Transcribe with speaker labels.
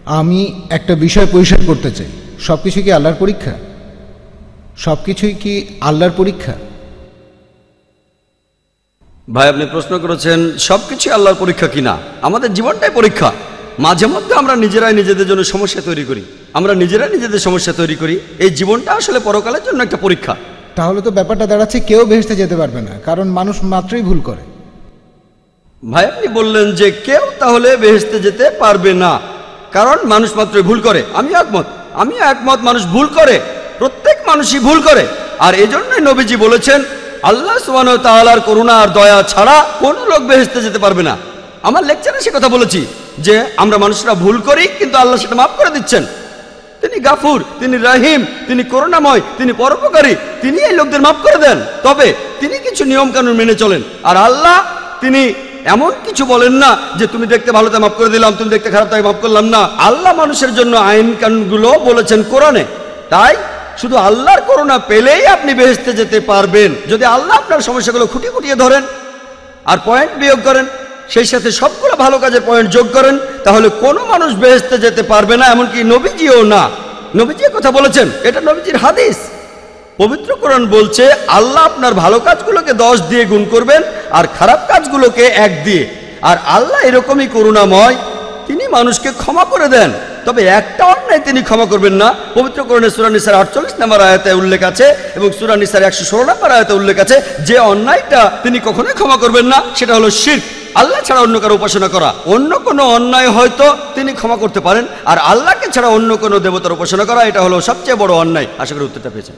Speaker 1: আমি একটা বিষয় পরিষ্কার করতে চাই, সব কিছু কি আল্লাহর পরীক্ষা? সব কিছুই কি আল্লাহর পরীক্ষা?
Speaker 2: ভাই, আপনি প্রশ্ন করেছেন সবকিছু আল্লাহর পরীক্ষা কিনা। আমাদের জীবনটাই পরীক্ষা। মাঝে মধ্যে আমরা নিজেরাই নিজেদের জন্য সমস্যা তৈরি করি, আমরা নিজেরাই নিজেদের সমস্যা তৈরি করি। এই জীবনটা আসলে পরকালের জন্য একটা পরীক্ষা।
Speaker 1: তাহলে তো ব্যাপারটা দাঁড়াচ্ছে কেউ বেহেশতে যেতে পারবে না, কারণ মানুষ মাত্রই ভুল করে।
Speaker 2: ভাই, আপনি বললেন যে কেউ তাহলে বেহেশতে যেতে পারবে না কারণ মানুষ মাত্রই ভুল করে। আমি একমত, মানুষ ভুল করে, প্রত্যেক মানুষই ভুল করে। আর এজন্যই নবীজি বলেছেন আল্লাহ সুবহানাহু ওয়া তাআলার করুণা আর দয়া ছাড়া কোনো লোক বেহেশতে যেতে পারবে না। আমার লেকচারে সে কথা বলেছি যে আমরা মানুষরা ভুল করি, কিন্তু আল্লাহ সেটা মাফ করে দিচ্ছেন। তিনি গাফুর, তিনি রহিম, তিনি করুণাময়, তিনি পরোপকারী, তিনি এই লোকদের মাফ করে দেন। তবে তিনি কিছু নিয়ম কানুন মেনে চলেন। আর আল্লাহ তিনি এমন কিছু বলেন না যে তুমি দেখতে ভালো তাই মাফ করে দিলাম, তুমি দেখতে খারাপ তাই মাফ করলাম না। আল্লাহ মানুষের জন্য আইন কানুনগুলো বলেছেন কোরআনে। তাই শুধু আল্লাহর করুণা পেলেই আপনি বেহেশতে যেতে পারবেন। যদি আল্লাহ আপনার সমস্যাগুলো খুঁটিয়ে খুঁটিয়ে ধরেন আর পয়েন্ট বিয়োগ করেন, সেই সাথে সবগুলো ভালো কাজের পয়েন্ট যোগ করেন, তাহলে কোনো মানুষ বেহেশতে যেতে পারবে না, এমনকি নবীজিও না। নবীজি কথা বলেছেন, এটা নবীজির হাদিস। পবিত্র কোরআন বলছে আল্লাহ আপনার ভালো কাজগুলোকে 10 দিয়ে গুণ করবেন আর খারাপ কাজগুলোকে 1 দিয়ে। আর আল্লাহ এরকমই করুণাময়, তিনি মানুষকে ক্ষমা করে দেন। তবে একটা অন্যায় তিনি ক্ষমা করবেন না। পবিত্র কোরআনে সূরা নিসার 48 নম্বর আয়াতে উল্লেখ আছে এবং সূরা নিসার 116 নম্বর আয়াতে উল্লেখ আছে যে অন্যায়টা তিনি কখনোই ক্ষমা করবেন না, সেটা হলো শিরক, আল্লাহ ছাড়া অন্য কারো উপাসনা করা। অন্য কোনো অন্যায় হয়তো তিনি ক্ষমা করতে পারেন, আর আল্লাহকে ছাড়া অন্য কোনো দেবতার উপাসনা করা, এটা হলো সবচেয়ে বড় অন্যায়। আশা করি উত্তরটা পেয়েছেন।